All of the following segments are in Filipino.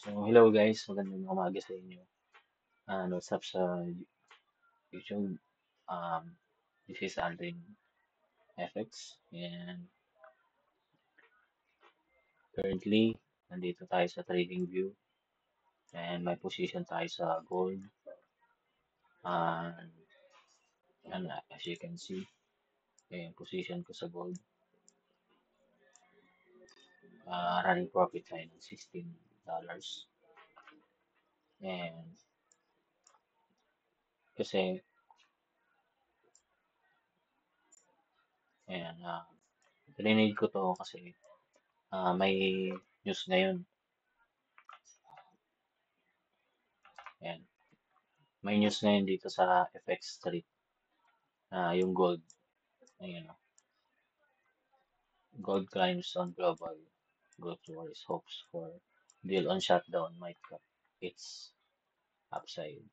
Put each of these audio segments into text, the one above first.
So, hello guys, magandang umaga sa inyo. What's up sa YouTube? Um, this is Aldrin FX and currently, nandito tayo sa TradingView and may position tayo sa gold. And, as you can see, yung position ko sa gold, running profit tayo ng $16. And kasi, ayan, rinade ko to kasi may news ngayon. Ayan, may news ngayon dito sa FX Street. Yung gold. Ayan, gold climbs on global growth towards hopes for deal on shutdown might cut its upside.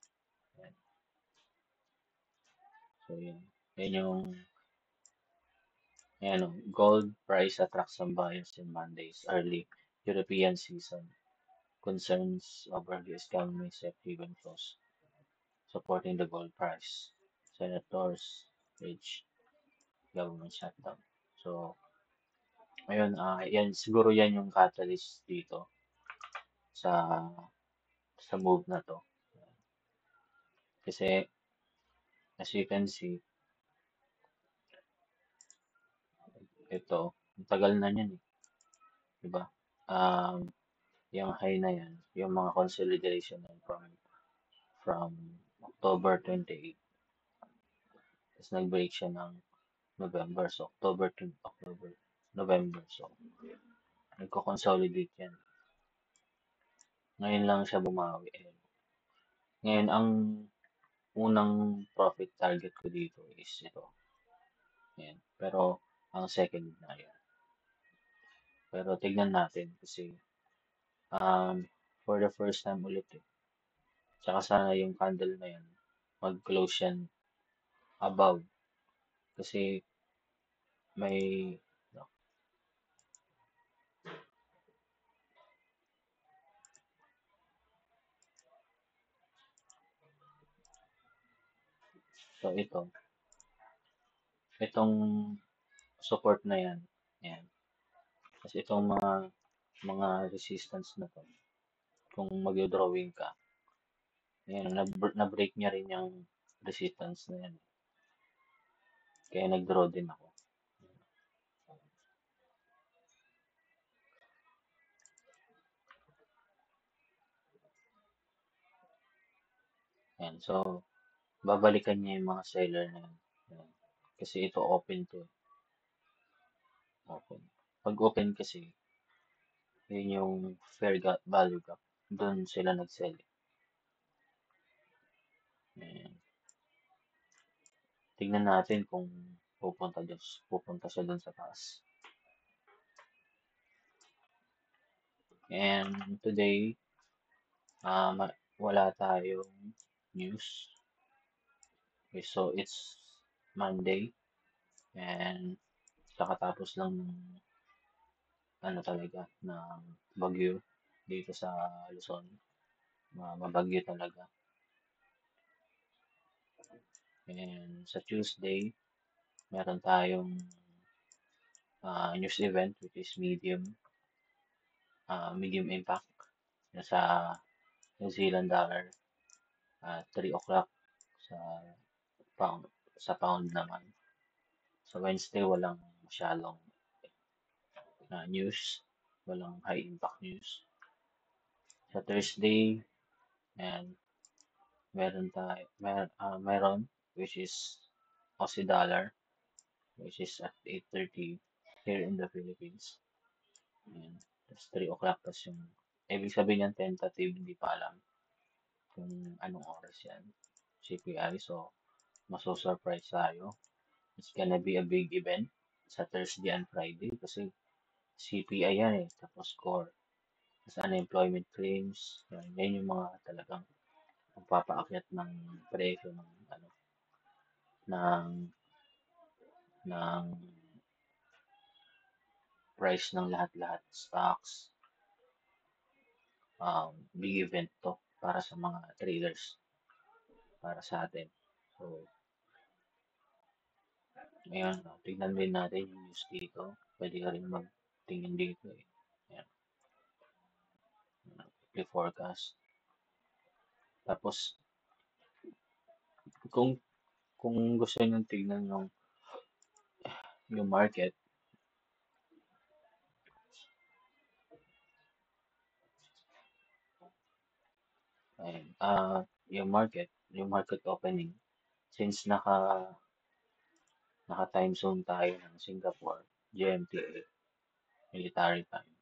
Ayan. So yun. Yan yung ayan, gold price attracts some buyers in Monday's early European season. Concerns over the economy's even close, supporting the gold price. Senators urge government shutdown. So, ayun, yan, siguro yan yung catalyst dito sa move na to. Kasi, as you can see, ito, ang tagal na niyan eh, di ba? Um, yung high na yan, yung mga consolidation yan from October 28. Tapos nag-break siya ng November. So, October, November. So, nagko-consolidate yan. Ngayon lang siya bumawi. Eh. Ngayon, ang unang profit target ko dito is ito. Yan. Pero, ang second na yan. Pero, tignan natin kasi for the first time ulit eh. Tsaka sana yung candle na yan, mag-close yan above. Kasi may, no, so itong support na yan, yan. Kasi itong mga resistance na to, kung mag-drawing ka, yan, na-break niya rin yung resistance na yan. Kaya nag-draw din ako. Yan, so, babalikan niya yung mga seller na yan. Yan. Kasi ito open to. Open. Pag open kasi, yun yung fair value gap. Doon sila nag-sell. Yan. Tignan natin kung pupunta siya doon sa taas. And today, wala tayong news. Okay, so it's Monday and kakatapos lang ng talaga ng bagyo dito sa Luzon. Mabagyo talaga. And sa Tuesday, meron tayong news event which is medium impact sa New Zealand dollar at 3 o'clock sa pound naman. Sa Wednesday walang masyadong news, walang high impact news. Sa Thursday, and meron which is Aussie dollar which is at 8:30 here in the Philippines. And tapos 3 o'clock tapos yung ibig sabihin yan tentative, hindi pa alam kung anong oras yan. CPI, so maso-surprise tayo. It's gonna be a big event sa Thursday and Friday kasi CPI yan eh, tapos core. Tapos unemployment claims, yan yung mga talagang magpapaakyat ng presyo ng ng price ng lahat-lahat, stocks, big event to para sa mga traders, para sa atin. So, ngayon, tignan din natin yung news dito. Pwede ka rin magtingin dito eh. Ayan, weekly forecast. Tapos, kung kung gusto niyo tignan yung market, ayan, yung market opening, since naka time zone tayo ng Singapore, GMT military time.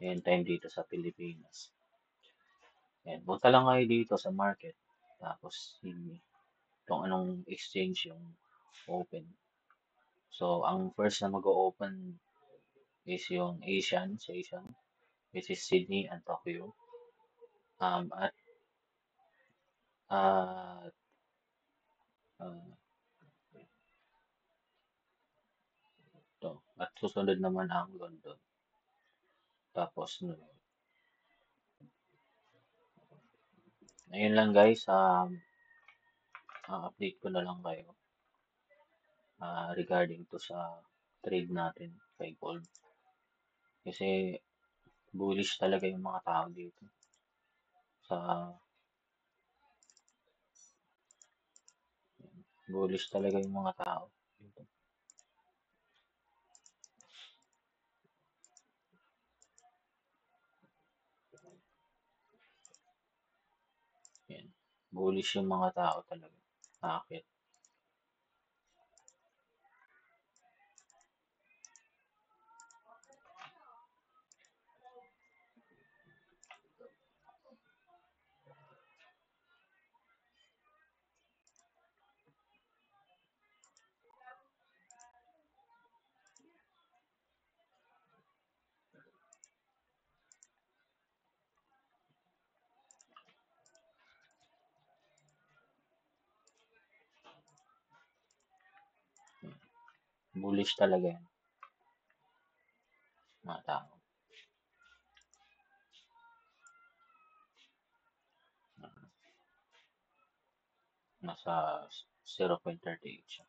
Ayan time dito sa Pilipinas. Ayan, punta lang kayo dito sa market. Tapos, kung anong exchange yung open. So, ang first na mag-open is yung Asian, which is Sydney and Tokyo. At uh, uh, at susunod naman ang London. Tapos, ayun lang guys, update ko na lang kayo regarding to sa trade natin kay gold. Kasi bullish talaga yung mga tao dito sa bullish talaga yung mga tao dito. Yan. Bullish yung mga tao talaga. Akit. Bullish talaga yan, mga tao. Nasa 0.38 siya.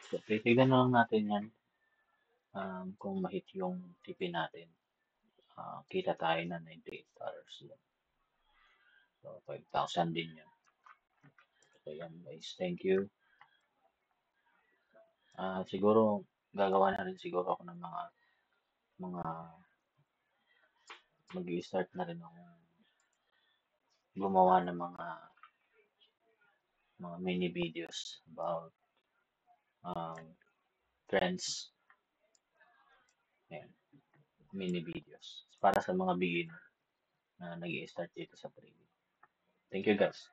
So, titignan na lang natin yan kung mahit yung TP natin. Kita tayo na $98 yan. So, 5,000 din yan. So, yan guys. Thank you. Siguro, gagawa na rin siguro ako ng mga mag-i-start na rin ako gumawa ng mga mini videos about um, trends. Ayan, mini videos. Para sa mga beginner na nag-i-start dito sa trading. Thank you guys.